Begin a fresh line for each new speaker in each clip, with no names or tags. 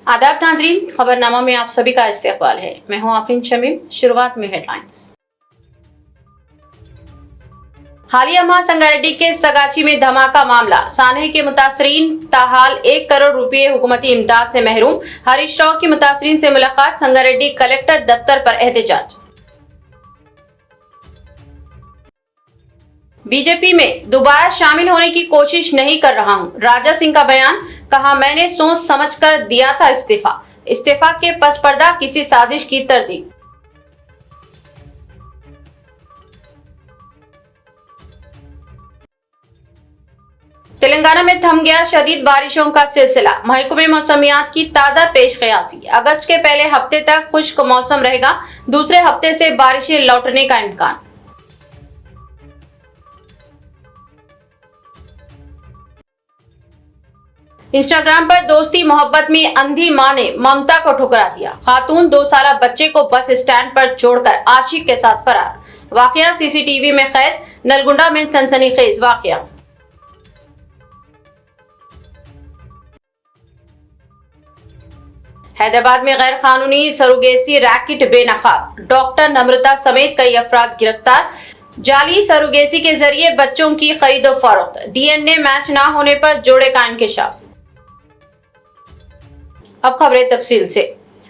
आदाब नाज़रीन, खबरनामा में आप सभी का इस्तकबाल है। मैं हूं आफरीन शमीम। शुरुआत में हेडलाइंस। हालिया माह संगारेड्डी के सगाची में धमाका मामला। सानहे के मुतासरीन ताहाल 1 करोड़ रुपए हुकूमती इमदाद से महरूम। हरीश राव की मुतासरीन से मुलाकात। संगारेड्डी कलेक्टर दफ्तर पर एहतजाज। बीजेपी में दोबारा शामिल होने की कोशिश नहीं कर रहा हूं। राजा सिंह का बयान। कहा, मैंने सोच समझकर दिया था इस्तीफा के पसपर्दा किसी साजिश की तरदीद। तेलंगाना में थम गया शदीद बारिशों का सिलसिला। महकमे मौसमियात की ताज़ा पेश क़यासी। अगस्त के पहले हफ्ते तक खुश्क मौसम रहेगा, दूसरे हफ्ते से बारिशें लौटने का इम्कान। इंस्टाग्राम पर दोस्ती मोहब्बत में अंधी मां ने ममता को ठुकरा दिया। खातून 2 साला बच्चे को बस स्टैंड पर छोड़कर आशिक के साथ फरार। वाकया सीसीटीवी में कैद। नलगुंडा में सनसनीखेज वाकया। हैदराबाद में गैर कानूनी सरोगेसी रैकेट बेनकाब। डॉक्टर नम्रता समेत कई अफराद गिरफ्तार। जाली सरोगेसी के जरिए बच्चों की खरीदो फरोख्त। डीएनए मैच न होने पर जोड़े का इंकशाफ। अब खबरें तफसील से।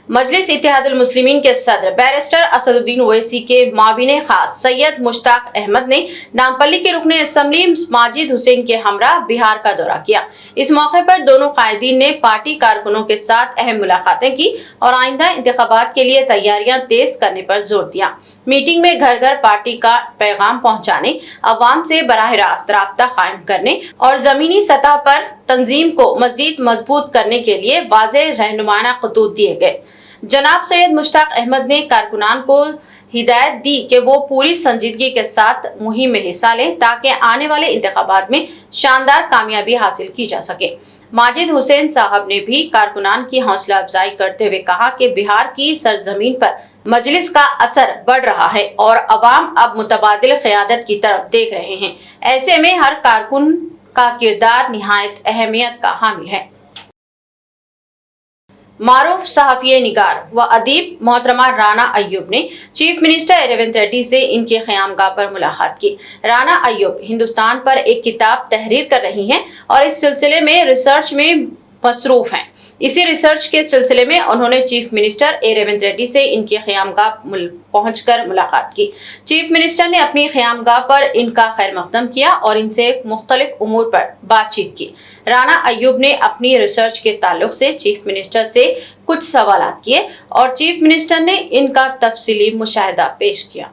मजलिस इत्तेहादुल मुस्लिमीन के सदर बैरिस्टर असदुद्दीन ओवैसी के माबिने खास सैयद मुश्ताक अहमद ने नामपल्ली के रुकने असम्बली माजिद हुसैन के हमरा बिहार का दौरा किया। इस मौके पर दोनों कायदीन ने पार्टी कारकुनों के साथ अहम मुलाकातें की और आइंदा इंतखाबात के लिए तैयारियां तेज करने पर जोर दिया। मीटिंग में घर घर पार्टी का पैगाम पहुंचाने, अवाम से बराह रास्त राब्ता कायम करने और जमीनी सतह पर तंजीम को मजीद मजबूत करने के लिए वाज़ेह रहनुमाना खतूत दिए गए। जनाब सैयद मुश्ताक अहमद ने कारकुनान को हिदायत दी कि वो पूरी संजीदगी के साथ मुहिम में हिस्सा लें ताकि आने वाले इंतखाबात में शानदार कामयाबी हासिल की जा सके। माजिद हुसैन साहब ने भी कारकुनान की हौसला अफजाई करते हुए कहा कि बिहार की सरजमीन पर मजलिस का असर बढ़ रहा है और अवाम अब मुतबादिल क़यादत की तरफ देख रहे हैं। ऐसे में हर कारकुन का किरदार निहायत अहमियत का हामिल है। मारूफ सहाफ़ी निगार व अदीब मोहतरमा राना अय्यूब ने चीफ मिनिस्टर रेवंत रेड्डी से इनके क़यामगाह पर मुलाकात की। राना अय्यूब हिंदुस्तान पर एक किताब तहरीर कर रही हैं और इस सिलसिले में रिसर्च में मसरूफ हैं। इसी रिसर्च के सिलसिले में उन्होंने चीफ मिनिस्टर रेवंत रेड्डी से इनके क़यामगाह पहुंचकर मुलाकात की। चीफ मिनिस्टर ने अपनी क़यामगाह पर इनका खैर मक़दम किया और इनसे मुख्तलिफ उमूर पर बातचीत की। राना अय्यूब ने अपनी रिसर्च के ताल्लुक से चीफ मिनिस्टर से कुछ सवालात किए और चीफ मिनिस्टर ने इनका तफसीली मुशाहिदा पेश किया।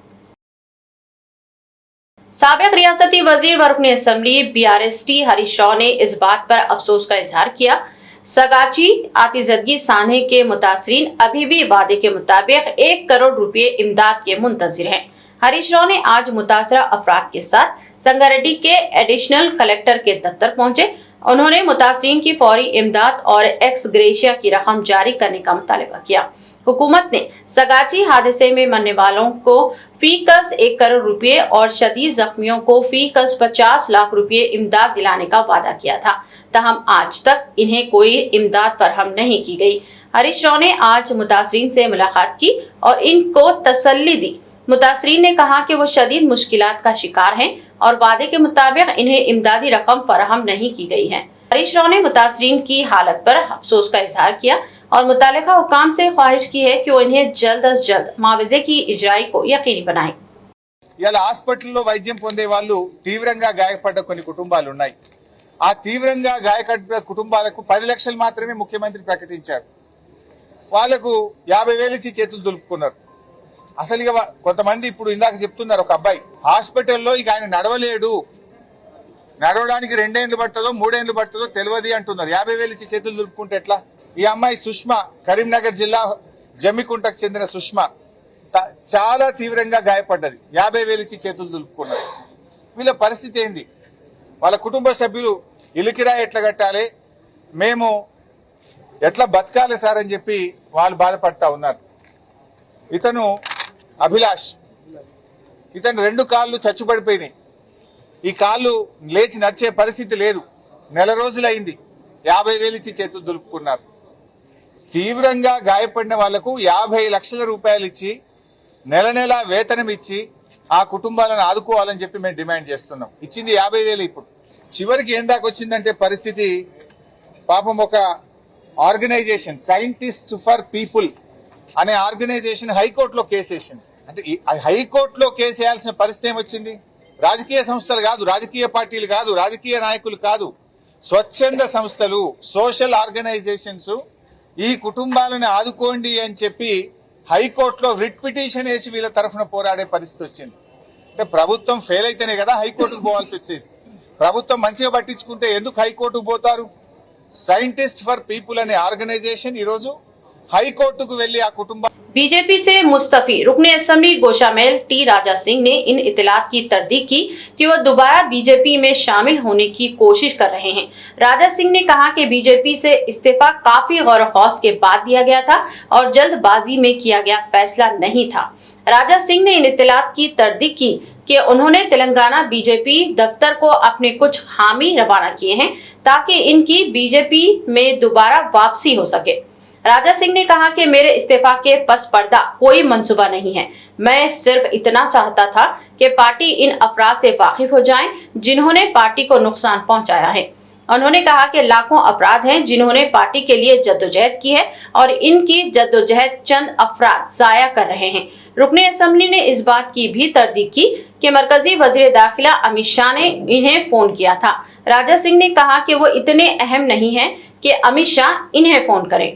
साबिक़ रियासती वज़ीर व रुकने असम्बली BRST हरीश राव ने इस बात पर अफसोस का इजहार किया सगाची आतिज़दगी सानहे के मुतासरीन अभी भी वादे के मुताबिक 1 करोड़ रुपए इमदाद के मुंतज़िर हैं। हरीश राव ने आज मुतासरा अफराद के साथ संगारेड्डी के एडिशनल कलेक्टर के दफ्तर पहुंचे। उन्होंने मुतासरीन की फौरी इमदाद और एक्स ग्रेशिया की रकम जारी करने का मुतालबा किया। हुकूमत ने सगाची हादसे में मरने वालों को फी कस 1 करोड़ रुपए और शदीद जख्मियों को फी कस 50 लाख रुपए इमदाद दिलाने का वादा किया था, तहम आज तक इन्हें कोई इमदाद फरहम नहीं की गई। हरीश राव ने आज मुतासरीन से मुलाकात की और इनको तसल्ली दी। मुतासरीन ने कहा कि वो शदीद मुश्किलात का शिकार हैं और वादे के मुताबिक इन्हें इमदादी रकम फराहम नहीं की गई है। हरीश राव ने मुतासरीन की हालत पर अफसोस का इजहार किया और मुतालिका हुकाम से ख्वाहिश की है कि वो इन्हें जल्द अज जल्द मुआवजे की इजराई को यकीनी बनाएं।
ఇలా హాస్పిటల్లో వైద్యం పొందే వాళ్ళు తీవ్రంగా గాయపడ్డ కొన్ని కుటుంబాలు ఉన్నాయి। ఆ తీవ్రంగా గాయపడ్డ కుటుంబాలకు 10 లక్షలు మాత్రమే ముఖ్యమంత్రి ప్రకటించారు। వాళ్ళకు 50,000 ఇచ్చి చేతులు దులుపుకున్నారు। అసలు ఇక కొంతమంది ఇప్పుడు ఇందాక చెప్తున్నారు, ఒక అబ్బాయి హాస్పిటల్లో ఇక ఆయన నడవలేడు, నడవడానికి 2 ఏళ్ళు పడుతుందో 3 ఏళ్ళు పడుతుందో తెలియదు అంటున్నారు। 50,000 ఇచ్చి చేతులు దులుపుకుంటే ఎట్లా? ఈ అమ్మాయి సుష్మా, కరీంనగర్ జిల్లా జమ్మికుంటకు చెందిన సుష్మా చాలా తీవ్రంగా గాయపడ్డది। 50,000 ఇచ్చి చేతులు దులుపుకున్నారు। వీళ్ళ పరిస్థితి ఏంది? వాళ్ళ కుటుంబ సభ్యులు ఇలికిరా ఎట్లా కట్టాలి, మేము ఎట్లా బతకాలి సార్ అని చెప్పి వాళ్ళు బాధపడతా ఉన్నారు। ఇతను అభిలాష్, ఇతను 2 కాళ్ళు చచ్చుపడిపోయినాయి। ఈ కాళ్ళు లేచి నడిచే పరిస్థితి లేదు। నెల రోజులైంది, 50,000 ఇచ్చి చేతులు దులుపుకున్నారు। తీవ్రంగా గాయపడిన వాళ్లకు 50 లక్షల రూపాయలు ఇచ్చి నెల నెల వేతనం ఇచ్చి ఆ కుటుంబాలను ఆదుకోవాలని చెప్పి మేము డిమాండ్ చేస్తున్నాం. ఇచ్చింది 50,000. ఇప్పుడు చివరికి ఏం దాకా వచ్చిందంటే పరిస్థితి, పాపం ఒక ఆర్గనైజేషన్ సైంటిస్ట్ ఫర్ పీపుల్ అనే ఆర్గనైజేషన్ హైకోర్టులో కేసు వేసింది. అంటే హైకోర్టులో కేసు వేయాల్సిన పరిస్థితి ఏమొచ్చింది? రాజకీయ సంస్థలు కాదు, రాజకీయ పార్టీలు కాదు, రాజకీయ నాయకులు కాదు, స్వచ్ఛంద సంస్థలు, సోషల్ ఆర్గనైజేషన్స్ ఈ కుటుంబాలను ఆదుకోండి అని చెప్పి హైకోర్టులో రిట్ పిటిషన్ వేసి వీళ్ళ తరఫున పోరాడే పరిస్థితి వచ్చింది. అంటే ప్రభుత్వం ఫెయిల్ అయితేనే కదా హైకోర్టుకు పోవాల్సి వచ్చేది. ప్రభుత్వం మంచిగా పట్టించుకుంటే ఎందుకు హైకోర్టుకు పోతారు? సైంటిస్ట్ ఫర్ పీపుల్ అనే ఆర్గనైజేషన్ ఈరోజు हाईकोर्ट వెళ్లి ఆ కుటుంబ
बीजेपी से मुस्तफी रुकने असेंबली गोशामेल टी राजा सिंह ने इन इतलात की तस्दीक की कि वो दोबारा बीजेपी में शामिल होने की कोशिश कर रहे हैं। राजा सिंह ने कहा कि बीजेपी से इस्तीफा काफी गौर खौस के बाद दिया गया था और जल्दबाजी में किया गया फैसला नहीं था। राजा सिंह ने इन इतलात की तस्दीक की कि उन्होंने तेलंगाना बीजेपी दफ्तर को अपने कुछ हामी रवाना किए हैं ताकि इनकी बीजेपी में दोबारा वापसी हो सके। राजा सिंह ने कहा कि मेरे इस्तीफा के पस पर्दा कोई मंसूबा नहीं है। मैं सिर्फ इतना चाहता था कि पार्टी इन अफराद से वाकिफ हो जाए जिन्होंने पार्टी को नुकसान पहुंचाया है। उन्होंने कहा कि लाखों अपराध हैं जिन्होंने पार्टी के लिए जद्दोजहद की है और इनकी जद्दोजहद चंद अफराद जाया कर रहे हैं। रुकने असेंबली ने इस बात की भी तस्दीक की कि मरकजी वजीर दाखिला अमित शाह ने इन्हें फोन किया था। राजा सिंह ने कहा कि वो इतने अहम नहीं है कि अमित शाह इन्हें फोन करें।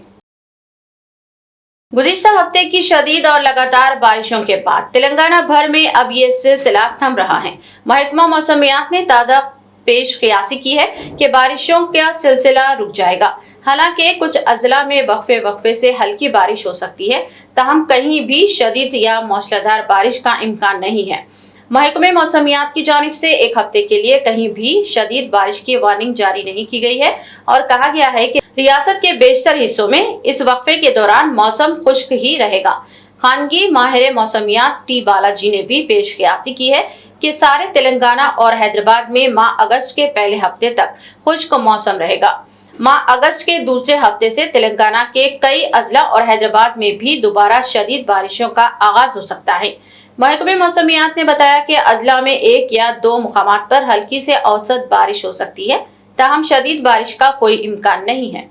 गुज़िश्ता हफ्ते की शदीद और लगातार बारिशों के बाद तेलंगाना भर में अब ये सिलसिला थम रहा है। महकमा मौसमियात ने ताज़ा पेश क़ियासी की है कि बारिशों का सिलसिला रुक जाएगा। हालांकि कुछ अजला में वक्फे से हल्की बारिश हो सकती है, ताहम कहीं भी शदीद या मौसलाधार बारिश का इम्कान नहीं है। महकमे मौसमियात की जानिब से एक हफ्ते के लिए कहीं भी शदीद बारिश की वार्निंग जारी नहीं की गई है और कहा गया है कि रियासत के बेशतर हिस्सों में इस वक्फे के दौरान मौसम खुश्क ही रहेगा। खानगी माहिर मौसमियात टी बालाजी ने भी पेश क़ियासी की है कि सारे तेलंगाना और हैदराबाद में माह अगस्त के पहले हफ्ते तक खुश्क मौसम रहेगा। माह अगस्त के दूसरे हफ्ते से तेलंगाना के कई अजला और हैदराबाद में भी दोबारा शदीद बारिशों का आगाज हो सकता है। महकमे मौसमियात ने बताया कि अजला में 1 या 2 मुकामात पर हल्की से औसत बारिश हो सकती है, ताहम शदीद बारिश का कोई इम्कान नहीं है।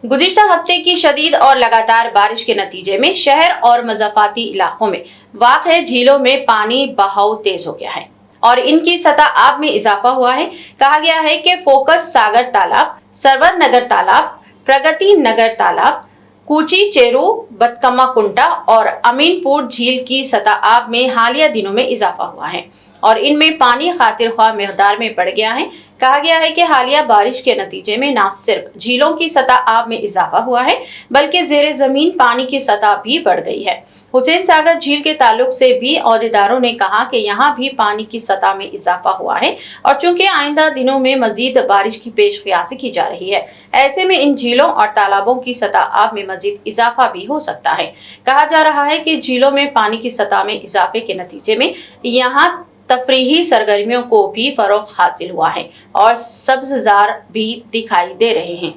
गुज़िश्ता हफ्ते की शदीद और लगातार बारिश के नतीजे में शहर और मज़ाफ़ाती इलाकों में वाक़े झीलों में पानी बहाव तेज हो गया है और इनकी सतह आब में इजाफा हुआ है। कहा गया है कि फोकस सागर तालाब, सरवर नगर तालाब, प्रगति नगर तालाब, कूची चेरू, बतकम्मा कुंटा और अमीनपुर झील की सतह आब में हालिया दिनों में इजाफा हुआ है और इनमें पानी खातिर ख्वाह मिक़दार में बढ़ गया है। कहा गया है कि हालिया बारिश के नतीजे में न सिर्फ झीलों की सतह आब में इजाफा हुआ है बल्कि ज़ेरे ज़मीन पानी की सतह भी बढ़ गई है। हुसैन सागर झील के ताल्लुक से भी अहदेदारों ने कहा कि यहाँ भी पानी की सतह में इजाफा हुआ है और चूंकि आइंदा दिनों में मजीद बारिश की पेश क़ियासी की जा रही है, ऐसे में इन झीलों और तालाबों की सतह आब में मजीद इजाफा भी हो सकता है। कहा जा रहा है कि झीलों में पानी की सतह में इजाफे के नतीजे में यहाँ तफरीही सरगर्मियों को भी फरोग हासिल हुआ है और सब्ज़ार भी दिखाई दे रहे हैं।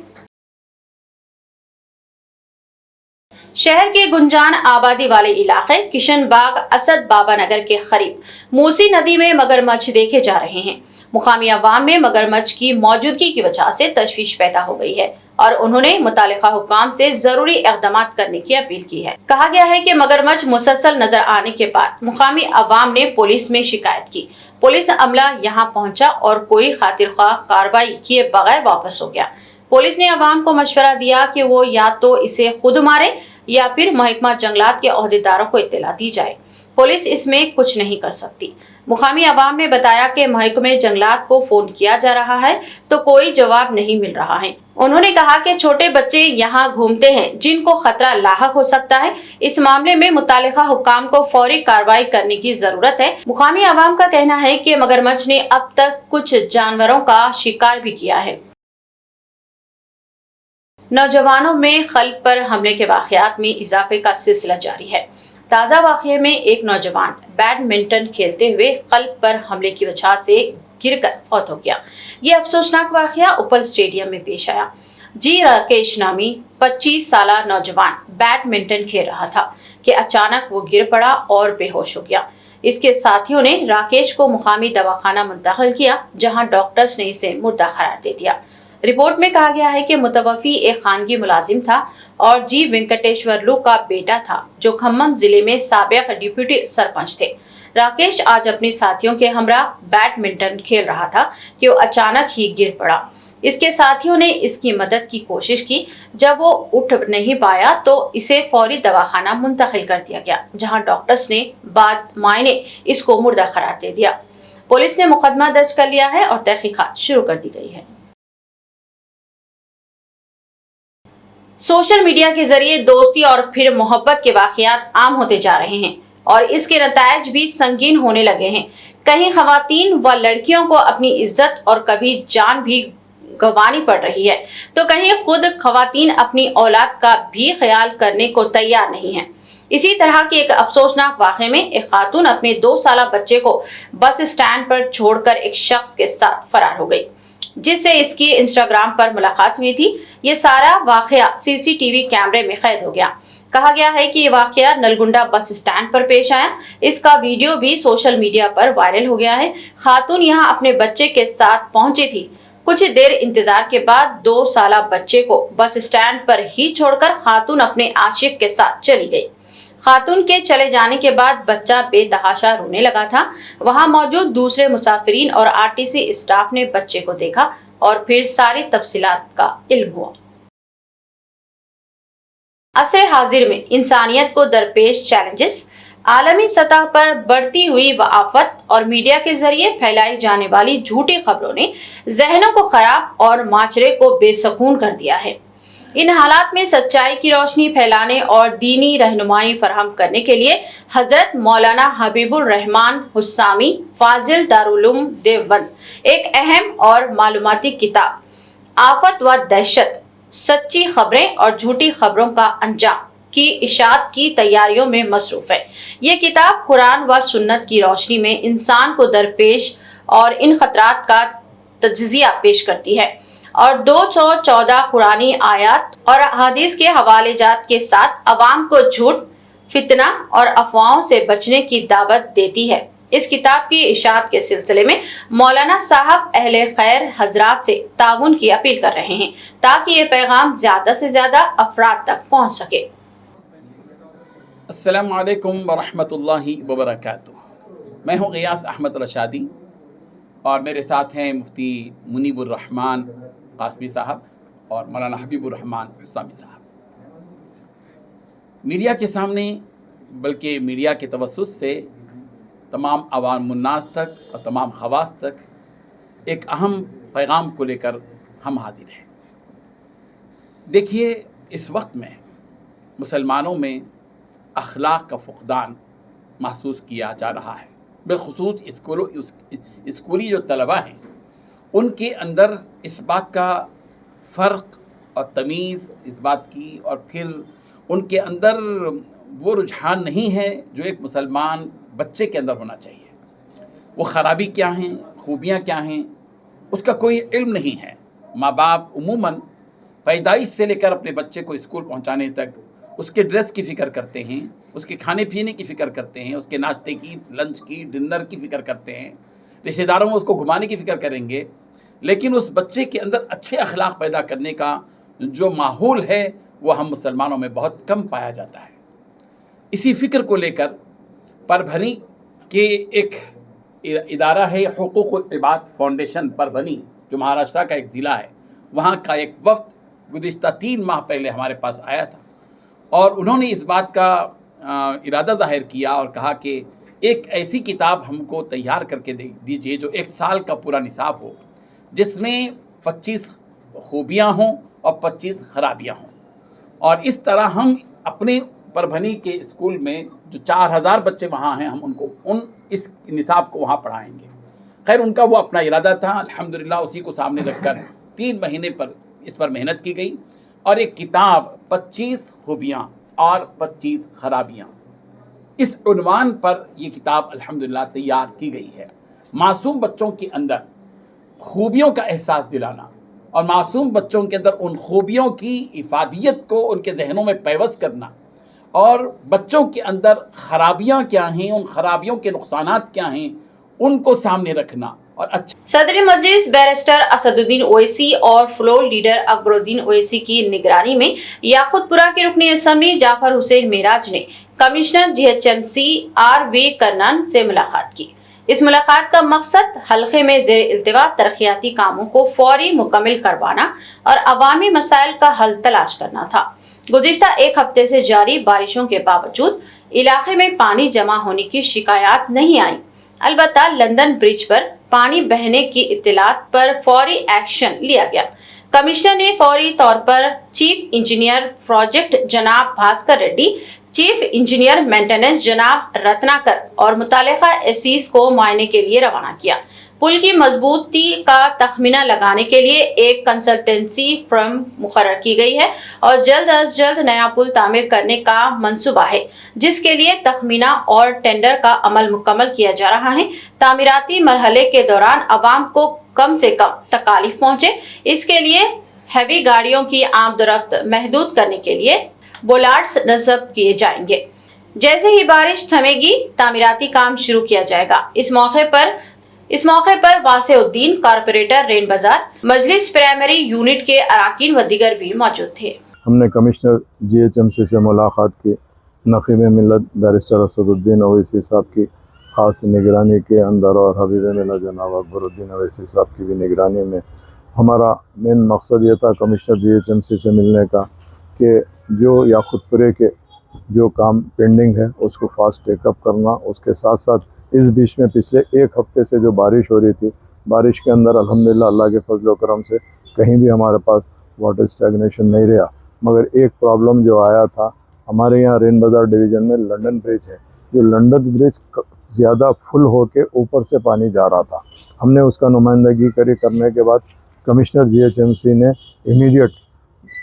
शहर के गुंजान आबादी वाले इलाके किशन बाग असद बाबा नगर के करीब मूसी नदी में मगरमच्छ देखे जा रहे हैं। मुकामी अवाम में मगरमच्छ की मौजूदगी की वजह से तशवीश पैदा हो गई है और उन्होंने मुतालिका हुक्काम से जरूरी इक़दामात करने की अपील की है। कहा गया है कि मगरमच्छ मुसलसल नजर आने के बाद मुकामी अवाम ने पुलिस में शिकायत की। पुलिस अमला यहाँ पहुंचा और कोई खातिर ख्वाह कार्रवाई किए बगैर वापस हो गया। पुलिस ने अवाम को मशवरा दिया कि वो या तो इसे खुद मारे या फिर महकमा जंगलात के अहदेदारों को इत्तला दी जाए। पुलिस इसमें कुछ नहीं कर सकती। मुकामी अवाम ने बताया कि महकमे जंगलात को फोन किया जा रहा है तो कोई जवाब नहीं मिल रहा है। उन्होंने कहा कि छोटे बच्चे यहाँ घूमते हैं जिनको खतरा लाहक हो सकता है। इस मामले में मुतालिका हुक्काम को फौरी कार्रवाई करने की जरूरत है। मुकामी अवाम का कहना है कि मगरमच्छ ने अब तक कुछ जानवरों का शिकार भी किया है। नौजवानों में खल्ब पर हमले के वाक़यात में इजाफे का सिलसिला जारी है। ताज़ा वाक़ये में एक नौजवान बैडमिंटन खेलते हुए कल्ब पर हमले की वजह से गिर कर फौत हो गया। ये अफसोसनाक वाकया उपल स्टेडियम में पेश आया। जी राकेश नामी 25 साल नौजवान बैडमिंटन खेल रहा था कि अचानक वो गिर पड़ा और बेहोश हो गया। इसके साथियों ने राकेश को मुकामी दवाखाना मुंतकिल किया, जहां डॉक्टर्स ने इसे मुर्दा करार दे दिया। रिपोर्ट में कहा गया है कि मुतवफ़ी एक खानगी मुलाजिम था और जी वेंकटेश्वरलू का बेटा था, जो खम्मम जिले में साबिक डिप्यूटी सरपंच थे। राकेश आज अपने साथियों के हमरा बैडमिंटन खेल रहा था कि वो अचानक ही गिर पड़ा। इसके साथियों ने इसकी मदद की कोशिश की। जब वो उठ नहीं पाया तो इसे फौरी दवाखाना मुंतकिल कर दिया गया, जहां डॉक्टर्स ने बाद मायने इसको मुर्दा करार दे दिया। पुलिस ने मुकदमा दर्ज कर लिया है और तहकीकात शुरू कर दी गई है। सोशल मीडिया के जरिए दोस्ती और फिर मोहब्बत के वाकयात आम होते जा रहे हैं और इसके नतायज भी संगीन होने लगे हैं। कहीं खवातीन व लड़कियों को अपनी इज्जत और कभी जान भी गंवानी पड़ रही है, तो कहीं खुद खवातीन अपनी औलाद का भी ख्याल करने को तैयार नहीं है। इसी तरह के एक अफसोसनाक वाक़े में एक खातून अपने 2 साल बच्चे को बस स्टैंड पर छोड़कर एक शख्स के साथ फरार हो गई, जिससे इसकी इंस्टाग्राम पर मुलाकात हुई थी। ये सारा वाकया सीसीटीवी कैमरे में कैद हो गया। कहा गया है कि ये वाकया नलगुंडा बस स्टैंड पर पेश आया। इसका वीडियो भी सोशल मीडिया पर वायरल हो गया है। खातून यहाँ अपने बच्चे के साथ पहुंची थी। कुछ देर इंतजार के बाद 2 साल बच्चे को बस स्टैंड पर ही छोड़कर खातून अपने आशिक के साथ चली गई। खातून के चले जाने के बाद बच्चा बेतहाशा रोने लगा था। वहां मौजूद दूसरे मुसाफिरीन और आरटीसी स्टाफ ने बच्चे को देखा और फिर सारी तफसीलात का इल्म हुआ। असर हाजिर में इंसानियत को दरपेश चैलेंजेस, आलमी सतह पर बढ़ती हुई वआफत और मीडिया के जरिए फैलाई जाने वाली झूठी खबरों ने जहनों को खराब और माशरे को बेसकून कर दिया है। इन हालात में सच्चाई की रोशनी फैलाने और दीनी रहनुमाई फराहम करने के लिए हजरत मौलाना हबीबुर रहमान हुस्सामी फाजिल दारुल देवबंद एक अहम और मालूमाती किताब आफत व दहशत, सच्ची खबरें और झूठी खबरों का अंजाम की इशाअत की तैयारियों में मसरूफ है। ये किताब कुरान व सुन्नत की रोशनी में इंसान को दरपेश और इन खतरात का तज्जिया पेश करती है और 214 कुरानी आयात और हदीस के हवाले जात के साथ अवाम को झूठ, फितना और अफवाहों से बचने की दावत देती है। इस किताब की इशाअत के सिलसिले में मौलाना साहब अहले खैर हजरात से ताउन की अपील कर रहे हैं, ताकि ये पैगाम ज्यादा से ज्यादा अफराद तक पहुंच सके।
अस्सलामु अलैकुम वरहमतुल्लाहि वबरकातुहू। मैं हूँ गियास अहमद रशादी और मेरे साथ हैं मुफ्ती मुनीबुर रहमान कासमी साहब और मौलाना हबीबुर रहमान हुस्सामी साहब। मीडिया के सामने, बल्कि मीडिया के तवस्सुत से तमाम अवाम उन्नास तक और तमाम खवास तक एक अहम पैगाम को लेकर हम हाजिर हैं। देखिए, इस वक्त में मुसलमानों में अखलाक का फुक़दान महसूस किया जा रहा है। बिलखुसूस स्कूली जो तलबा हैं, उनके अंदर इस बात का फ़र्क और तमीज़ इस बात की, और फिर उनके अंदर वो रुझान नहीं है जो एक मुसलमान बच्चे के अंदर होना चाहिए। वो ख़राबी क्या हैं, खूबियाँ क्या हैं, उसका कोई इल्म नहीं है। माँ बाप उमूमन पैदाइश से लेकर अपने बच्चे को स्कूल पहुँचाने तक उसके ड्रेस की फ़िक्र करते हैं, उसके खाने पीने की फ़िक्र करते हैं, उसके नाश्ते की, लंच की, डिनर की फ़िक्र करते हैं, रिश्तेदारों में उसको घुमाने की फ़िक्र करेंगे। लेकिन उस बच्चे के अंदर अच्छे अखलाक पैदा करने का जो माहौल है वो हम मुसलमानों में बहुत कम पाया जाता है। इसी फ़िक्र को लेकर परभनी के एक इदारा है हुकूक़ इबाद फाउंडेशन परभनी, जो महाराष्ट्र का एक ज़िला है, वहाँ का एक वफ़द गुज़िश्ता 3 माह पहले हमारे पास आया था और उन्होंने इस बात का इरादा ज़ाहिर किया और कहा कि एक ऐसी किताब हमको तैयार करके दे दीजिए जो 1 साल का पूरा निसाब हो, जिसमें 25 खूबियाँ हों और 25 खराबियाँ हों, और इस तरह हम अपने परभनी के स्कूल में जो 4000 बच्चे वहाँ हैं, हम उनको इस निसाब को वहाँ पढ़ाएंगे। खैर, उनका वो अपना इरादा था। अल्हम्दुलिल्लाह उसी को सामने रखकर 3 महीने पर इस पर मेहनत की गई और एक किताब 25 खूबियाँ और 25 खराबियाँ, इस उन्वान पर ये किताब अल्हम्दुलिल्लाह तैयार की गई है। मासूम बच्चों के अंदर खूबियों का एहसास दिलाना और मासूम बच्चों के अंदर उन खूबियों की इफादियत को उनके जहनों में पैवस करना और बच्चों के अंदर खराबियाँ क्या हैं, उन खराबियों के नुकसानात क्या हैं, उनको सामने रखना और अच्छा
सदर मजलिस बैरिस्टर असदुद्दीन ओवैसी और फ्लोर लीडर अकबरुद्दीन ओवैसी की निगरानी में याकुतपुरा के रुकनी असम्बली जाफर हुसैन मेराज ने कमिश्नर जीएचएमसी आर.वी. कर्नन से मुलाकात की। इस मुलाकात का मकसद हल्के में ज़ेर इल्तिवा तरक्याती कामों को फौरी मुकम्मल करवाना और अवामी मसाइल का हल तलाश करना था। गुज़िश्ता एक हफ्ते से जारी बारिशों के बावजूद इलाके में पानी जमा होने की शिकायत नहीं आई। अलबत्ता लंदन ब्रिज पर पानी बहने की इत्तलात पर फौरी एक्शन लिया गया। कमिश्नर ने फौरी तौर पर चीफ इंजीनियर प्रोजेक्ट जनाब Bhaskar Reddy, chief engineer maintenance जनाब रत्नाकर और मुतालिका एसीस को मुआयने के लिए रवाना किया। पुल की मजबूती का तखमीना लगाने के लिए एक कंसल्टेंसी फर्म मुकर्रर की गई है और जल्द अज जल्द नया पुल तामीर करने का मंसूबा है, जिसके लिए तखमीना और टेंडर का अमल मुकम्मल किया जा रहा है। तामीराती मरहले के दौरान आवाम को कम से कम तकालीफ पहुंचे, इसके लिए हैवी गाड़ियों की आमदोरफ्त महदूद करने के लिए बोलार्ड्स नस्ब किए जाएंगे। जैसे ही बारिश थमेगी तामीराती काम शुरू किया जाएगा। इस मौके पर वासिउद्दीन, कारपोरेटर रेन बाजार, मजलिस प्राइमरी यूनिट के अराकीन व दीगर भी मौजूद थे।
हमने कमिश्नर जीएचएमसी से मुलाकात की। नक़ीब मिल्लत बैरिस्टर असदुद्दीन ओवैसी साहब की ख़ास निगरानी के अंदर और हबीब मिल्लत जनाब अकबरुद्दीन ओवैसी साहब की भी निगरानी में हमारा मेन मकसद ये था कमिश्नर जीएचएमसी से मिलने का कि जो याकुतपुरे के जो काम पेंडिंग है उसको फास्ट टेकअप करना। उसके साथ साथ इस बीच में पिछले एक हफ्ते से जो बारिश हो रही थी, बारिश के अंदर अल्हम्दुलिल्लाह अल्लाह के फजल व करम से कहीं भी हमारे पास वाटर स्टैग्नेशन नहीं रहा। मगर एक प्रॉब्लम जो आया था, हमारे यहाँ रेन बाज़ार डिवीज़न में लंदन ब्रिज है, जो लंदन ब्रिज ज़्यादा फुल होके ऊपर से पानी जा रहा था। हमने उसका नुमाइंदगी करने के बाद कमिश्नर जीएचएमसी ने immediate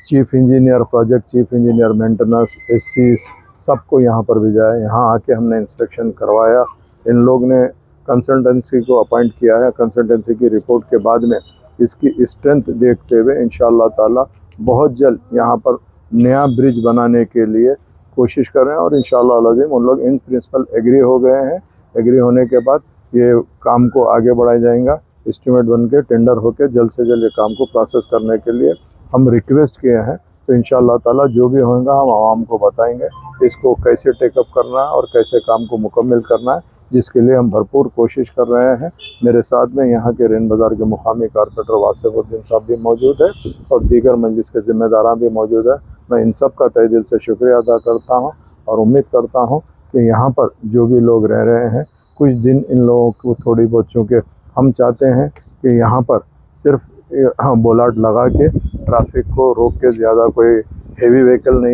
chief engineer project, chief engineer maintenance, SC सबको यहाँ पर भेजा है। यहाँ आके हमने इंस्पेक्शन करवाया। इन लोग ने कंसल्टेंसी को अपॉइंट किया है। कंसल्टेंसी की रिपोर्ट के बाद में इसकी स्ट्रेंथ देखते हुए इंशाअल्लाह ताला बहुत जल्द यहाँ पर नया ब्रिज बनाने के लिए कोशिश कर रहे हैं और इंशाअल्लाह अज़ीम उन लोग इन प्रिंसिपल एग्री हो गए हैं। एग्री होने के बाद ये काम को आगे बढ़ाया जाएगा। एस्टिमेट बन के टेंडर होकर जल्द से जल्द ये काम को प्रोसेस करने के लिए हम रिक्वेस्ट किए हैं। तो इंशाअल्लाह ताला जो भी होगा हम आवाम को बताएंगे इसको कैसे टेकअप करना है और कैसे काम को मुकम्मल करना है, जिसके लिए हम भरपूर कोशिश कर रहे हैं। मेरे साथ में यहाँ के रेन बाज़ार के मुकामी कारपोरेटर वासिउद्दीन साहब भी मौजूद है और दीगर मजलिस के ज़िम्मेदारान भी मौजूद है। मैं इन सब का तहे दिल से शुक्रिया अदा करता हूँ और उम्मीद करता हूँ कि यहाँ पर जो भी लोग रह रहे हैं कुछ दिन इन लोगों को थोड़ी बहुत, चूँकि हम चाहते हैं कि यहाँ पर सिर्फ बोलार्ड लगा के ट्रैफिक को रोक के, ज़्यादा कोई हेवी व्हीकल नहीं।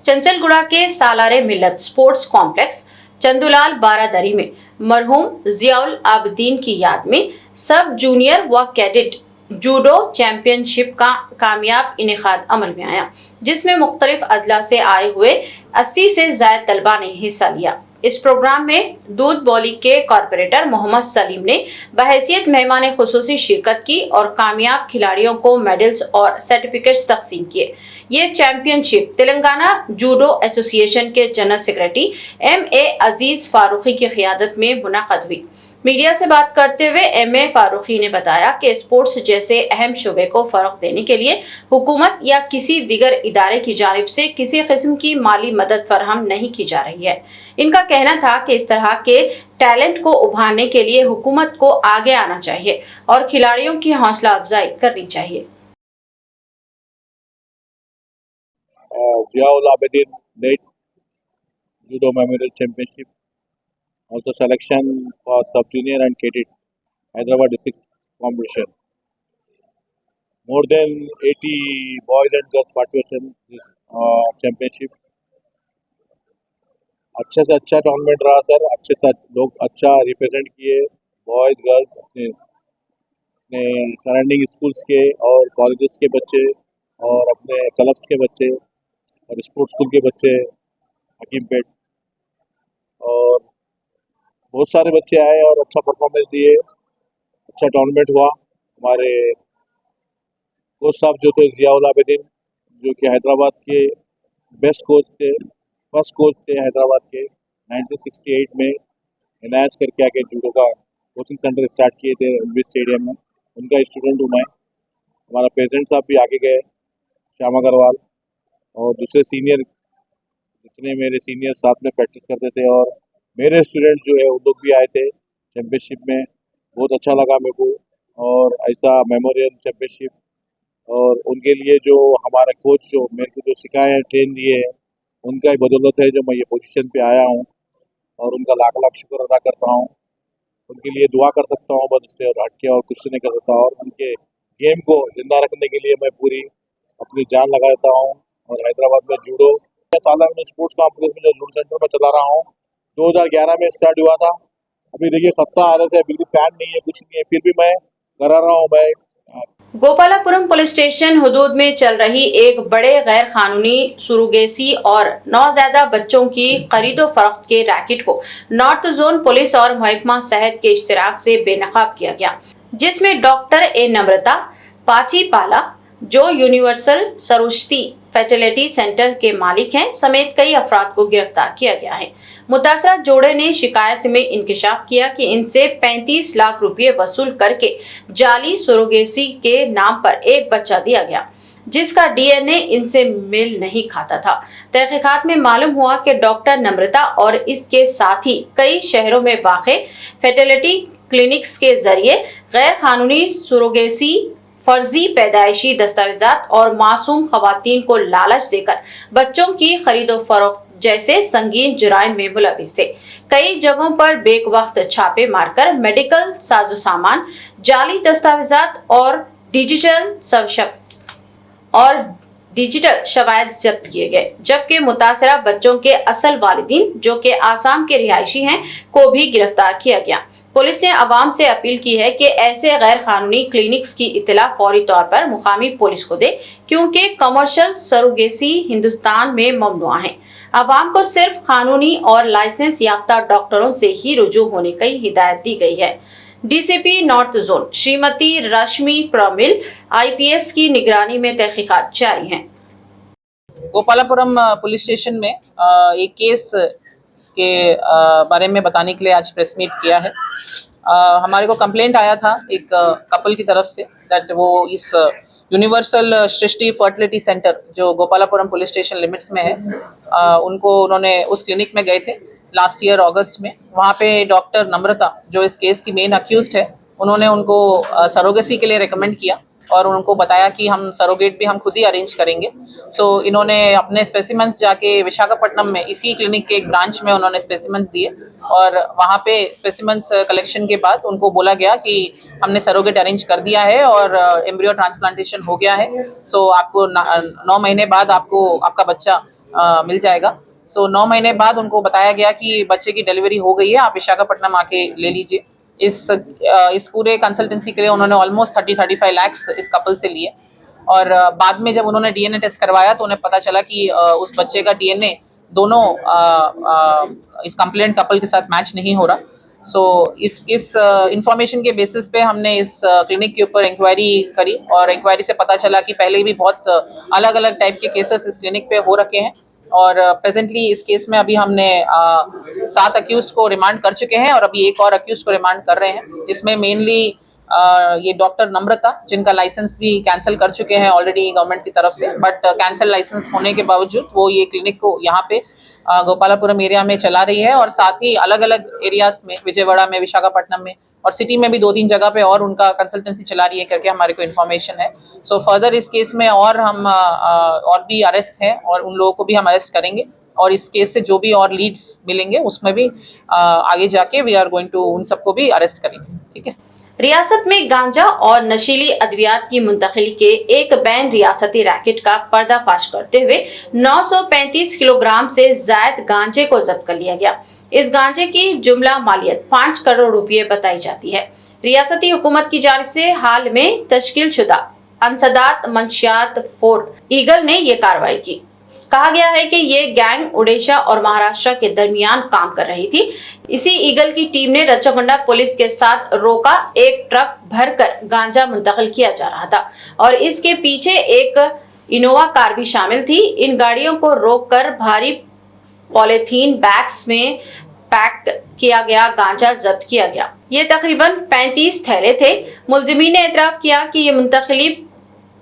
चंचलगुड़ा के सालारे मिल्लत स्पोर्ट्स कॉम्प्लेक्स चंदुलाल बारादरी में मरहूम जियाउल आबिदीन की याद में सब जूनियर व कैडेट जूडो चैंपियनशिप का कामयाब इनेकाद अमल में आया, जिसमें मुख्तलिफ अजला से आए हुए 80 से ज़ायद तलबा ने हिस्सा लिया। इस प्रोग्राम में दूध बौली के कारपोरेटर मोहम्मद सलीम ने बहैसियत मेहमान खुसूसी शिरकत की और कामयाब खिलाड़ियों को मेडल्स और सर्टिफिकेट्स तकसीम किए। ये चैंपियनशिप तेलंगाना जूडो एसोसिएशन के जनरल सेक्रेटरी M.A. अजीज फारूकी की क़ियादत में मुनक़द हुई। मीडिया से बात करते हुए M.A. फारूकी ने बताया कि स्पोर्ट्स जैसे अहम शोबे को फ़रोग़ देने के लिए हुकूमत या किसी दीगर इदारे की जानिब से किसी किस्म की माली मदद फराहम नहीं की जा रही है। इनका कहना था कि इस तरह के टैलेंट को उभारने के लिए हुकूमत को आगे आना चाहिए और खिलाड़ियों की हौसला अफजाई करनी चाहिए।
Ziaul Abedin late Judo Memorial Championship, also selection for sub junior and cadet Hyderabad district competition. More than 80 boys and girls participation in this championship. अच्छे से अच्छा टूर्नामेंट रहा सर, अच्छे से लोग अच्छा रिप्रेजेंट किए, बॉयज़ गर्ल्स अपने सराउंडिंग स्कूल्स के और कॉलेजेस के बच्चे और अपने क्लब्स के बच्चे और स्पोर्ट्स स्कूल के बच्चे हकीमपेट और बहुत सारे बच्चे आए और अच्छा परफॉर्मेंस दिए, अच्छा टूर्नामेंट हुआ। हमारे कोच साहब जो थे ज़ियाउल आबिदीन, जो कि हैदराबाद के बेस्ट कोच थे, फर्स्ट कोच थे हैदराबाद के, 1968 में इनायत करके आके जूडो का कोचिंग सेंटर स्टार्ट किए थे एलवी स्टेडियम में, उनका स्टूडेंट हूँ मैं। हमारा प्रेसिडेंट साहब भी आगे गए, श्याम अग्रवाल, और दूसरे सीनियर जितने मेरे सीनियर साथ में प्रैक्टिस करते थे, और मेरे स्टूडेंट जो है वो लोग भी आए थे चैम्पियनशिप में। बहुत अच्छा लगा मेरे को, और ऐसा मेमोरियल चैम्पियनशिप, और उनके लिए जो हमारे कोच जो मेरे को जो सिखाए हैं, ट्रेन दिए हैं, उनका ही बदौलत है जो मैं ये पोजीशन पे आया हूँ, और उनका लाख लाख शुक्र अदा करता हूँ। उनके लिए दुआ कर सकता हूँ बस, उससे और हट के और कुछ नहीं कर सकता। और उनके गेम को जिंदा रखने के लिए मैं पूरी अपनी जान लगा देता हूँ। और हैदराबाद में जूडो साल में स्पोर्ट्स कॉम्प्लेक्स में जो जूडो सेंटर में चला रहा हूँ, 2011 में स्टार्ट हुआ था। अभी देखिए खत्ता हालत है, बिल्कुल फैन नहीं है, कुछ नहीं है, फिर भी मैं करा रहा हूँ। मैं
गोपालापुरम पुलिस स्टेशन हुदूद में चल रही एक बड़े गैर कानूनी सुरुगेसी और नौज़ायदा बच्चों की खरीदो फरोख्त के रैकेट को नॉर्थ जोन पुलिस और महकमा सेहत के इश्तिराक से बेनकाब किया गया, जिसमें डॉक्टर ए नम्रता पाचीपाला, जो यूनिवर्सल सरुष्टि फर्टिलिटी सेंटर के मालिक हैं, समेत कई अफराद को गिरफ्तार किया गया है। मुतासरा जोड़े ने शिकायत में इंकशाफ किया कि इनसे 35 लाख रुपए वसूल करके जाली सुरोगेसी के नाम पर एक बच्चा दिया गया, जिसका डीएनए इनसे मेल नहीं खाता था। तहकीकात में मालूम हुआ कि डॉक्टर नम्रता और इसके साथी कई शहरों में वाक़े फर्टिलिटी क्लिनिक्स के जरिए गैर कानूनी सुरोगेसी, फर्जी पैदाइशी दस्तावेजात और मासूम खवातीन को लालच देकर बच्चों की खरीदो फरोख्त जैसे संगीन जुराइम में मुलविस थे। कई जगहों पर बेवक्त छापे मारकर मेडिकल साजो सामान, जाली दस्तावेजात और डिजिटल शवायद जब्त किए गए, जबकि मुतासरा बच्चों के असल वालिदीन, जो कि आसाम के रिहायशी हैं, को भी गिरफ्तार किया गया। पुलिस ने अवाम से अपील की है कि ऐसे गैर कानूनी क्लिनिक्स की इत्तला फौरी तौर पर मुकामी पुलिस को दे, क्योंकि कमर्शियल सरोगेसी हिंदुस्तान में ममनुआ है। अवाम को सिर्फ कानूनी और लाइसेंस याफ्ता डॉक्टरों से ही रुजू होने की हिदायत दी गई है। डीसीपी नॉर्थ जोन श्रीमती रश्मि प्रमिल आईपीएस की निगरानी में तहकीकात जारी हैं।
गोपालापुरम पुलिस स्टेशन में एक केस के बारे में बताने के लिए आज प्रेस मीट किया है। हमारे को कंप्लेंट आया था एक कपल की तरफ से दैट वो इस यूनिवर्सल सृष्टि फर्टिलिटी सेंटर जो गोपालापुरम पुलिस स्टेशन लिमिट्स में है, उन्होंने उस क्लिनिक में गए थे लास्ट ईयर अगस्त में। वहाँ पे डॉक्टर नम्रता, जो इस केस की मेन अक्यूज्ड है, उन्होंने उनको सरोगेसी के लिए रेकमेंड किया और उनको बताया कि हम सरोगेट भी हम खुद ही अरेंज करेंगे। सो इन्होंने अपने स्पेसिमेंस जाके विशाखापट्टनम में इसी क्लिनिक के एक ब्रांच में उन्होंने स्पेसिमेंस दिए, और वहाँ पे स्पेसिमेंस कलेक्शन के बाद उनको बोला गया कि हमने सरोगेट अरेंज कर दिया है और एम्ब्रियो ट्रांसप्लांटेशन हो गया है। सो आपको 9 महीने बाद आपको आपका बच्चा मिल जाएगा। सो 9 महीने बाद उनको बताया गया कि बच्चे की डिलीवरी हो गई है, आप विशाखापट्टनम आके ले लीजिए। इस पूरे कंसल्टेंसी के लिए उन्होंने ऑलमोस्ट 30-35 लाख इस कपल से लिए, और बाद में जब उन्होंने डीएनए टेस्ट करवाया तो उन्हें पता चला कि उस बच्चे का डीएनए दोनों इस कंप्लेंट कपल के साथ मैच नहीं हो रहा। सो इस इंफॉर्मेशन के बेसिस पे हमने इस क्लिनिक के ऊपर इंक्वायरी करी, और इंक्वायरी से पता चला कि पहले भी बहुत अलग अलग टाइप के केसेस इस क्लिनिक पे हो रखे हैं, और प्रेजेंटली इस केस में अभी हमने 7 अक्यूज्ड को रिमांड कर चुके हैं और अभी एक और अक्यूज्ड को रिमांड कर रहे हैं। इसमें मेनली ये डॉक्टर नम्रता, जिनका लाइसेंस भी कैंसिल कर चुके हैं ऑलरेडी गवर्नमेंट की तरफ से, बट कैंसिल लाइसेंस होने के बावजूद वो ये क्लिनिक को यहाँ पे गोपालापुरम एरिया में चला रही है, और साथ ही अलग अलग एरियाज में, विजयवाड़ा में, विशाखापट्टनम में और सिटी में भी 2-3 जगह पे और उनका कंसल्टेंसी चला रही है करके हमारे को इन्फॉर्मेशन है। सो फर्दर इस केस में और हम और भी अरेस्ट हैं और उन लोगों को भी हम अरेस्ट करेंगे, और इस केस से जो भी और लीड्स मिलेंगे उसमें भी आगे जाके वी आर गोइंग टू उन सबको भी अरेस्ट करेंगे। ठीक है।
रियासत में गांजा और नशीली अद्वियात की मुंतकिली के एक बैन रियासती रैकेट का पर्दाफाश करते हुए 935 किलोग्राम से ज्यादा गांजे को जब्त कर लिया गया। इस गांजे की जुमला मालियत 5 करोड़ रुपए बताई जाती है। रियासती हुकूमत की जानिब से हाल में तश्कील शुदा अंसदात मंशियात फोर्ट ईगल ने ये कार्रवाई की। कहा गया है कि ये गैंग उड़ीसा और महाराष्ट्र के दरमियान काम कर रही थी। इसी ईगल की टीम ने रच्चाकुंडा पुलिस के साथ रोका। एक ट्रक भरकर गांजा मुंतकिल किया जा रहा था और इसके पीछे एक इनोवा कार भी शामिल थी। इन गाड़ियों को रोककर भारी पॉलीथीन बैग्स में पैक किया गया गांजा जब्त किया गया। ये तकरीबन 35 थैले थे। मुलजिमीन ने एतराफ किया कि ये मुंतकिली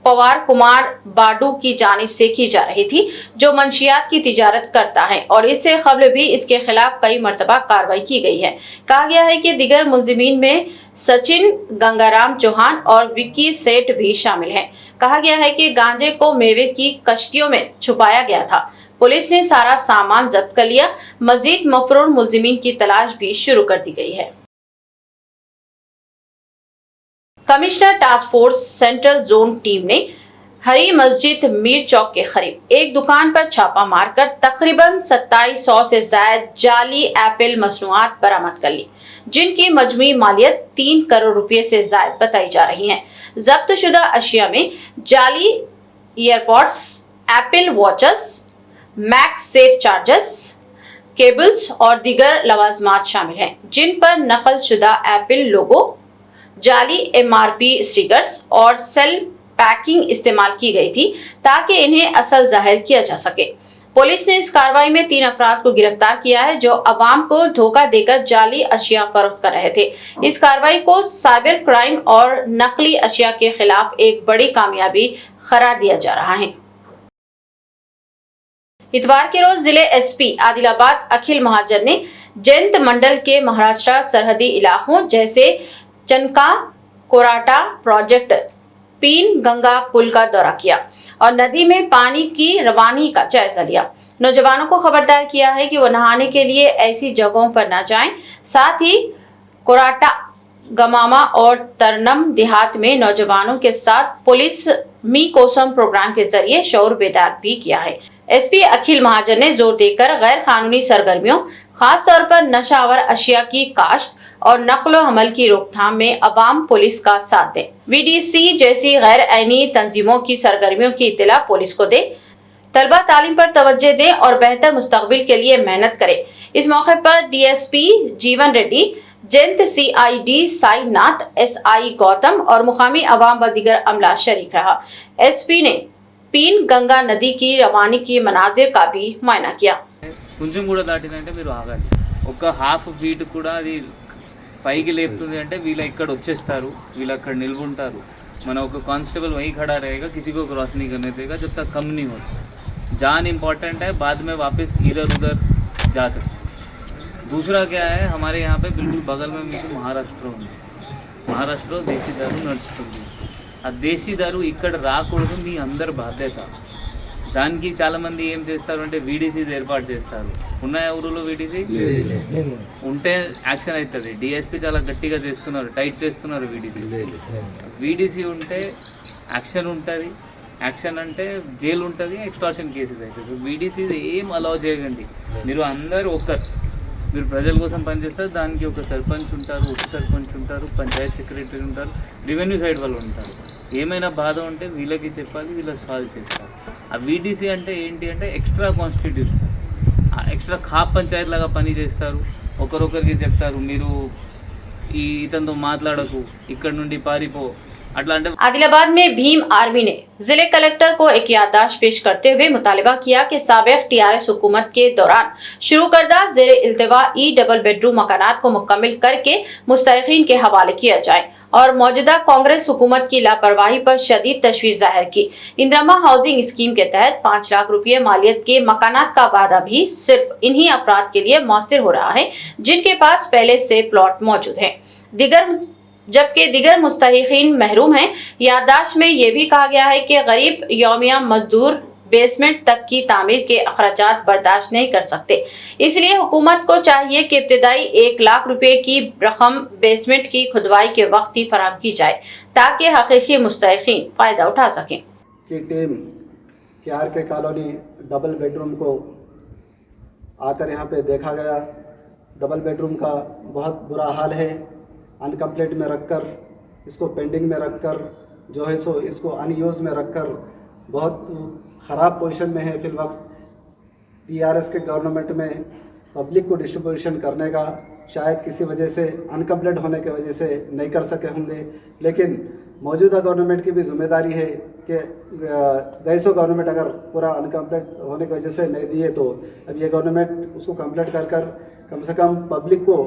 पवार कुमार बाडू की जानिब से की जा रही थी, जो मंशियात की तिजारत करता है और इससे कबल भी इसके खिलाफ कई मरतबा कार्रवाई की गई है। कहा गया है कि दिगर मुलजिमीन में सचिन गंगाराम चौहान और विक्की सेठ भी शामिल हैं। कहा गया है कि गांजे को मेवे की कश्तियों में छुपाया गया था। पुलिस ने सारा सामान जब्त कर लिया। मजीद मफरूर मुलजिमीन की तलाश भी शुरू कर दी गई है। Commissioner task force central zone team ने हरी मस्जिद मीर चौक के करीब एक दुकान पर छापा मारकर तकरीबन 2700 से ज्यादा जाली एप्पल मसनूआत बरामद कर ली, जिनकी मजमूई मालियत 3 करोड़ रुपए से ज्यादा बताई जा रही है। जब्त शुदा अशिया में जाली earpods, Apple watches, MagSafe chargers, cables और दीगर लवाजमात शामिल हैं, जिन पर नकल शुदा एप्पल लोगो, जाली MRP स्टिकर्स और सेल पैकिंग इस्तेमाल की गई थी ताकि इन्हें असल जाहिर किया जा सके। पुलिस ने इस कार्रवाई में 3 अफराद को गिरफ्तार किया है, जो अवाम को धोखा देकर जाली अशिया फरोख्त कर रहे थे। इस कार्रवाई को साइबर क्राइम और नकली अशिया के खिलाफ एक बड़ी कामयाबी करार दिया जा रहा है। इतवार के रोज जिले SP आदिलाबाद अखिल महाजन ने जयंत मंडल के महाराष्ट्र सरहदी इलाकों जैसे चनका कोराटा प्रोजेक्ट पीन गंगा पुल का दौरा किया और नदी में पानी की रवानी का जायजा लिया। नौजवानों को खबरदार किया है कि वो नहाने के लिए ऐसी जगहों पर न जाएं। साथ ही कोराटा, गमामा और तरनम देहात में नौजवानों के साथ पुलिस मी कोसम प्रोग्राम के जरिए शऊर बेदार भी किया है। SP अखिल महाजन ने जोर देकर गैर कानूनी सरगर्मियों, खास तौर पर नशावर अशिया की काश्त और नक्लो हमल की रोकथाम में अवाम पुलिस का साथ दें। VDC जैसी गैर आईनी तंजीमों की सरगर्मियों की इत्तला पुलिस को दे। तलबा तालीम पर तवज्जो दें और बेहतर मुस्तकबिल के लिए मेहनत करें। इस मौके पर DSP जीवन रेड्डी, जयंत CID साईनाथ, SI गौतम और मुकामी अवाम व दीगर अमला शरीक रहा। SP ने पीन गंगा नदी की रवानी की मनाजिर का भी मुआयना किया।
కొంచెం కూడా దాటిందంటే మీరు ఆగాలి. ఒక హాఫ్ ఫీట్ కూడా అది పైకి లేపుతుంది అంటే వీళ్ళ ఇక్కడ వచ్చేస్తారు, వీళ్ళు అక్కడ నిల్వుంటారు. మన ఒక कांस्टेबल वहीं खड़ा रहेगा, किसी को क्रॉस नहीं करने देगा जब तक कम नहीं होता. जान इम्पॉर्टेंट है, बाद में वापस इधर उधर जा सकते. दूसरा क्या है, हमारे यहाँ पे बिल्कुल बगल में మీకు మహారాష్ట్రలో దేశీ దారు నడుస్తుంది. ఆ దేశీ దారు ఇక్కడ రాకూడదు, మీ అందరి బాధ్యత. దానికి చాలామంది ఏం చేస్తారు అంటే VDCs ఏర్పాటు చేస్తారు. ఉన్నాయా ఊరిలో VDC? ఉంటే యాక్షన్ అవుతుంది. DSP చాలా గట్టిగా చేస్తున్నారు, టైట్ చేస్తున్నారు VDC ఉంటే యాక్షన్ ఉంటుంది. యాక్షన్ అంటే జైలు ఉంటుంది, ఎక్స్టార్షన్ కేసెస్ అవుతుంది. VDCs ఏం అలౌ చేయకండి. మీరు అందరూ మీరు ప్రజల కోసం పనిచేస్తారు. దానికి ఒక సర్పంచ్ ఉంటారు, ఉప సర్పంచ్ ఉంటారు, పంచాయత్ సెక్రటరీ ఉంటారు, రెవెన్యూ సైడ్ వాళ్ళు ఉంటారు. ఏమైనా బాధ ఉంటే వీళ్ళకి చెప్పాలి, వీళ్ళు సాల్వ్ చేస్తారు. ఆ VDC అంటే ఏంటి అంటే extra constitution, extra khap Panchayat లాగా పని చేస్తారు. ఒకరొకరికి చెప్తారు, మీరు ఇతనితో మాట్లాడకు, ఇక్కడ నుండి పారిపో.
आदिलाबाद में भीम आर्मी ने जिले कलेक्टर को एक याददाश्त पेश करते हुए मुतालिबा किया कि साबिक TRS हुकूमत के दौरान शुरू करदा ज़ेरे इल्तिवा डबल बेडरूम मकानात को मुकम्मल करके मुस्तहिकीन के हवाले किया जाए और मौजूदा कांग्रेस हुकूमत की लापरवाही पर शदीद तशवीश जाहिर की। इंदिरा हाउसिंग स्कीम के तहत 5 लाख रुपये मालियत के मकानात का वादा भी सिर्फ इन्हीं अफराद के लिए मौसर हो रहा है जिनके पास पहले से प्लॉट मौजूद है, जबकि दिगर मुस्तहिकीन महरूम हैं। याददाश्त में यह भी कहा गया है कि गरीब यौमिया मजदूर बेसमेंट तक की तामीर के अखराजात बर्दाश्त नहीं कर सकते, इसलिए हुकूमत को चाहिए कि इब्तिदाई 1 लाख रुपए की रकम बेसमेंट की खुदवाई के वक्त ही फराहम की जाए ताकि हकीकी मुस्तहिकीन फ़ायदा उठा सकें।
की team KRK colony double bedroom को आकर यहाँ पे देखा गया। डबल बेडरूम का बहुत बुरा हाल है। अनकम्प्लीट में रखकर, इसको पेंडिंग में रखकर जो है सो इसको अनयूज़ में रखकर बहुत ख़राब पोजीशन में है फिल वक्त। टीआरएस के गवर्नमेंट में पब्लिक को डिस्ट्रीब्यूशन करने का शायद किसी वजह से अनकम्प्लीट होने की वजह से नहीं कर सके होंगे, लेकिन मौजूदा गवर्नमेंट की भी जिम्मेदारी है कि गैसो गवर्नमेंट अगर पूरा अनकम्प्लीट होने की वजह से नहीं दिए तो अब ये गवर्नमेंट उसको कंप्लीट कर कम से कम पब्लिक को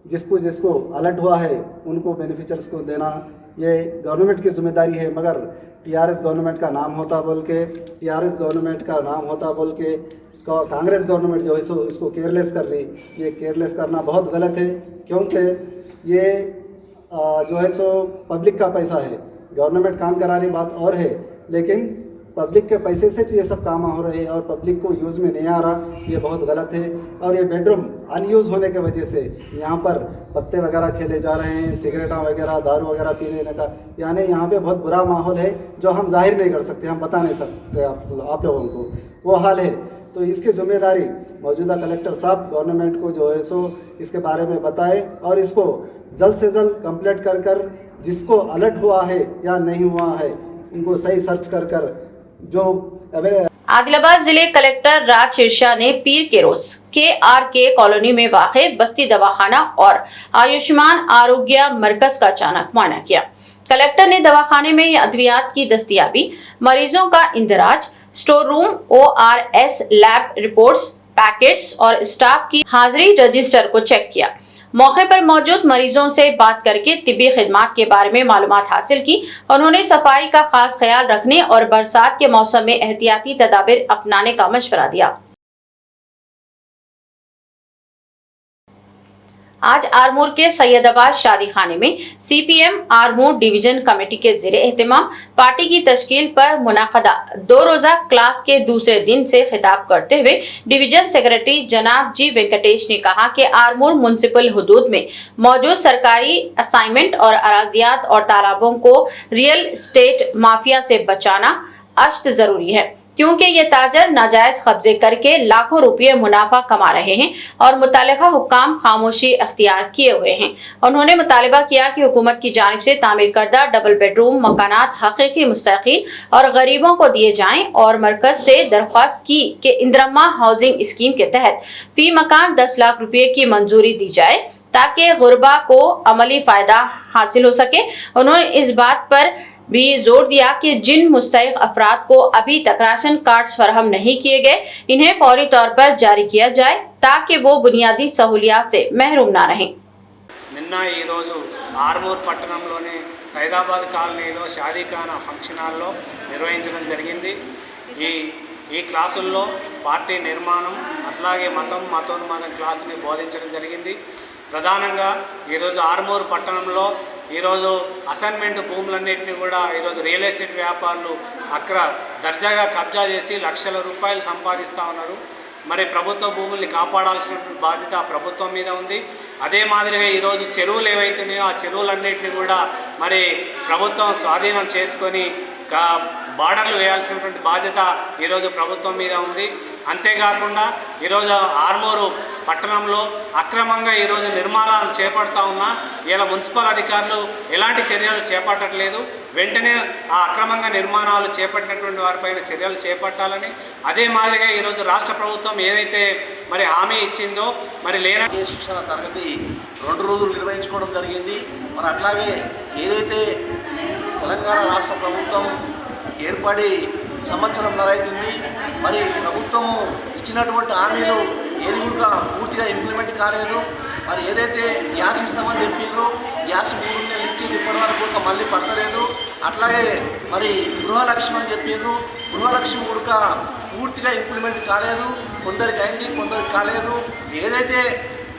जिसको अलर्ट हुआ है उनको बेनिफिशियर्स को देना ये गवर्नमेंट की जिम्मेदारी है। मगर टीआरएस गवर्नमेंट का नाम होता बोल के कांग्रेस गवर्नमेंट जो है सो इसको केयरलेस कर रही, ये केयरलेस करना बहुत गलत है, क्योंकि ये जो है सो पब्लिक का पैसा है। गवर्नमेंट काम करा रही बात और है, लेकिन पब्लिक के पैसे से ये सब काम हो रहे हैं और पब्लिक को यूज़ में नहीं आ रहा, ये बहुत गलत है। और ये बेडरूम अनयूज़ होने की वजह से यहाँ पर पत्ते वगैरह खेले जा रहे हैं, सिगरेटा वगैरह दारू वगैरह पीने का, यानी यहाँ पे बहुत बुरा माहौल है जो हम जाहिर नहीं कर सकते, हम बता नहीं सकते आप लोगों को, वो हाल है। तो इसकी जिम्मेदारी मौजूदा कलेक्टर साहब गवर्नमेंट को जो है सो इसके बारे में बताए और इसको जल्द से जल्द कंप्लीट कर जिसको अलर्ट हुआ है या नहीं हुआ है उनको सही सर्च कर जो
आदिलाबाद जिले कलेक्टर राज शीर्षा ने पीर के रोज KRK कॉलोनी में वाक़े बस्ती दवाखाना और आयुष्मान आरोग्य मरकज का अचानक मुआयना किया। कलेक्टर ने दवाखाने में अद्वियात की दस्तयाबी, मरीजों का इंदराज, store room, ORS lab reports, packets और स्टाफ की हाजिरी रजिस्टर को चेक किया। मौके पर मौजूद मरीजों से बात करके तिब्बी खिदमात के बारे में मालूमात हासिल की। उन्होंने सफाई का खास ख्याल रखने और बरसात के मौसम में एहतियाती तदाबीर अपनाने का मशवरा दिया। आज आरमूर के सैयदाबाद शादी खाने में CPM आरमूर डिवीजन कमेटी के ज़ेरे एहतमाम पार्टी की तश्कील पर मुनाक़दा 2 रोज़ा क्लास के दूसरे दिन से खिताब करते हुए डिवीजन सेक्रेटरी जनाब जी वेंकटेश ने कहा कि आरमूर म्युनिसिपल हुदूद में मौजूद सरकारी असाइनमेंट और अराजियात और तालाबों को रियल एस्टेट माफिया से बचाना अश्त जरूरी है, क्योंकि ये ताजर नाजायज कब्जे करके लाखों रुपये मुनाफा कमा रहे हैं और मुतालिका हुक्काम खामोशी अख्तियार किए हुए हैं। उन्होंने मुतालिबा किया कि हुकूमत की जानिब से तामीर करदा डबल बेडरूम मकानात हकीकी मुस्तहिकीन और गरीबों को दिए जाएं और मरकज से दरख्वास्त की कि इंदिरा हाउसिंग स्कीम के तहत फी मकान 10 लाख रुपये की मंजूरी दी जाए ताकि गुरबा को अमली फायदा हासिल हो सके। उन्होंने इस बात पर भी जोर दिया कि जिन मुस्तहिक अफराद को अभी तक राशन कार्ड्स फराहम नहीं किए गए, इन्हें फौरी तौर पर जारी किया जाए ताकि वो बुनियादी सहूलियात से महरूम ना रहें।
నిన్న ఈ రోజు ఆర్మూర్ పట్టణంలోని సైదాబాద్ కాలనీలో షాదీఖానా ఫంక్షన్ హాల్లో నిర్వహించడం జరిగింది। ఈ క్లాసుల్లో పార్టీ నిర్మాణం అట్లాగే మతోన్మాదం క్లాసుని బోధించడం జరిగింది। ప్రధానంగా ఈరోజు ఆర్మూర్ పట్టణంలో ఈరోజు అసైన్మెంట్ భూములన్నింటినీ కూడా ఈరోజు రియల్ ఎస్టేట్ వ్యాపారులు అక్కడ దర్జాగా కబ్జా చేసి లక్షల రూపాయలు సంపాదిస్తూ ఉన్నారు। మరి ప్రభుత్వ భూముల్ని కాపాడాల్సినటువంటి బాధ్యత ప్రభుత్వం మీద ఉంది। అదే మాదిరిగా ఈరోజు చెరువులు ఏవైతున్నాయో ఆ చెరువులన్నింటినీ కూడా మరి ప్రభుత్వం స్వాధీనం చేసుకొని బార్డర్లు వేయాల్సినటువంటి బాధ్యత ఈరోజు ప్రభుత్వం మీద ఉంది। అంతేకాకుండా ఈరోజు ఆర్మూరు పట్టణంలో అక్రమంగా ఈరోజు నిర్మాణాలు చేపడతా ఉన్నా ఇలా మున్సిపల్ అధికారులు ఎలాంటి చర్యలు చేపట్టట్లేదు। వెంటనే ఆ అక్రమంగా నిర్మాణాలు చేపట్టినటువంటి వారిపైన చర్యలు చేపట్టాలని, అదే మాదిరిగా ఈరోజు రాష్ట్ర ప్రభుత్వం ఏదైతే మరి హామీ ఇచ్చిందో మరి లేని
శిక్షణ తరగతి 2 రోజులు నిర్వహించుకోవడం జరిగింది। మరి అట్లాగే ఏదైతే తెలంగాణ రాష్ట్ర ప్రభుత్వం ఏర్పడి సంవత్సరంన్నర అవుతుంది, మరి ప్రభుత్వము ఇచ్చినటువంటి హామీలు ఏది కూడా పూర్తిగా ఇంప్లిమెంట్ కాలేదు। మరి ఏదైతే గ్యాస్ ఇస్తామని చెప్పారో గ్యాస్ 3 నెలలు ఇచ్చేది ఇప్పటి వరకు కూడా మళ్ళీ పడతలేదు। అట్లాగే మరి గృహలక్ష్మి అని చెప్పారు, గృహలక్ష్మి కూడా పూర్తిగా ఇంప్లిమెంట్ కాలేదు, కొందరికి అయింది కొందరికి కాలేదు। ఏదైతే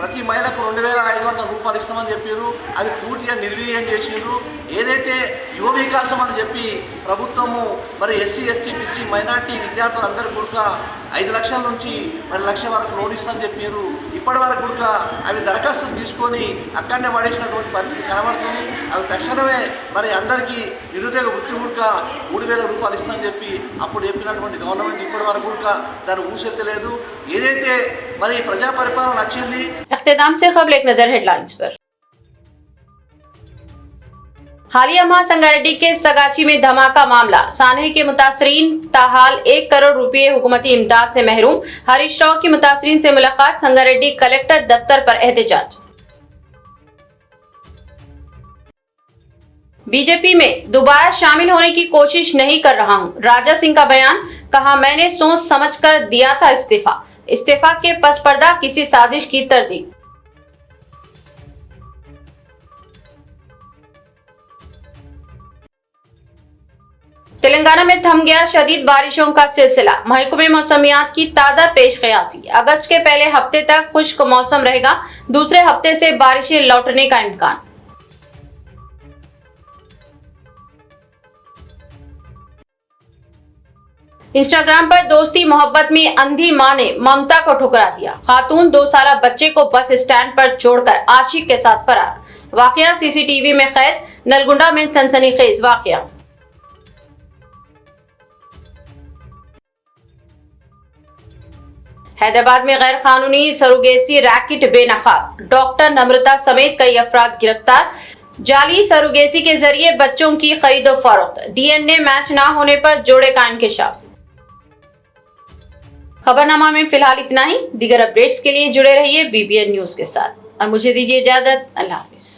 ప్రతి మహిళకు 2500 రూపాయలు ఇస్తామని చెప్పారు, అది పూర్తిగా నిర్వీర్యం చేసారు। ఏదైతే యువ వికాసం అని చెప్పి ప్రభుత్వము మరి SC ST BC మైనార్టీ విద్యార్థులందరికీ కూడా 5 లక్షల నుంచి మరి 1 లక్ష వరకు లోన్ ఇస్తామని చెప్పారు। ఇప్పటి వరకు కూడా అవి దరఖాస్తులు తీసుకొని అక్కడనే పడేసినటువంటి పరిస్థితి కనబడుతుంది। అవి తక్షణమే మరి అందరికీ నిరుద్యోగ వృత్తి కూడా 3000 రూపాయలు ఇస్తామని చెప్పి అప్పుడు చెప్పినటువంటి గవర్నమెంట్ ఇప్పటి వరకు కూడా దాన్ని ఊసెత్తలేదు। ఏదైతే మరి ప్రజా పరిపాలన వచ్చింది।
इख्तिताम से खबर एक नजर हेडलाइंस पर। हालिया माह संगारेड्डी के सगाची में धमाका मामला। सानहे के मुतासरीन ताहाल 1 करोड़ रुपए हुकूमती इमदाद से महरूम। हरीश राव की मुतासरीन से मुलाकात। संगारेड्डी कलेक्टर दफ्तर पर एहतजाज। बीजेपी में दोबारा शामिल होने की कोशिश नहीं कर रहा हूं। राजा सिंह का बयान। कहा, मैंने सोच समझकर दिया था इस्तीफा। इस्तीफा के पस पर्दा किसी साजिश की तरदीद। तेलंगाना में थम गया शदीद बारिशों का सिलसिला। महकमे मौसमियात की ताज़ा पेश कयासी। अगस्त के पहले हफ्ते तक खुश्क मौसम रहेगा। दूसरे हफ्ते से बारिशें लौटने का इम्कान। इंस्टाग्राम पर दोस्ती मोहब्बत में अंधी मां ने ममता को ठुकरा दिया। खातून 2 साल बच्चे को बस स्टैंड पर छोड़कर आशिक के साथ फरार। वाकया सीसीटीवी में कैद। नलगुंडा में सनसनीखेज वाकया। हैदराबाद में गैर कानूनी सरोगेसी रैकेट बेनकाब। डॉक्टर नम्रता समेत कई अफराद गिरफ्तार। जाली सरोगेसी के जरिए बच्चों की खरीदो फरोख्त। डीएनए मैच न होने पर जोड़े का इंकशाफ। खबरनामा में फिलहाल इतना ही। दीगर अपडेट्स के लिए जुड़े रहिए बीबीएन न्यूज के साथ और मुझे दीजिए इजाजत। अल्लाह हाफिज।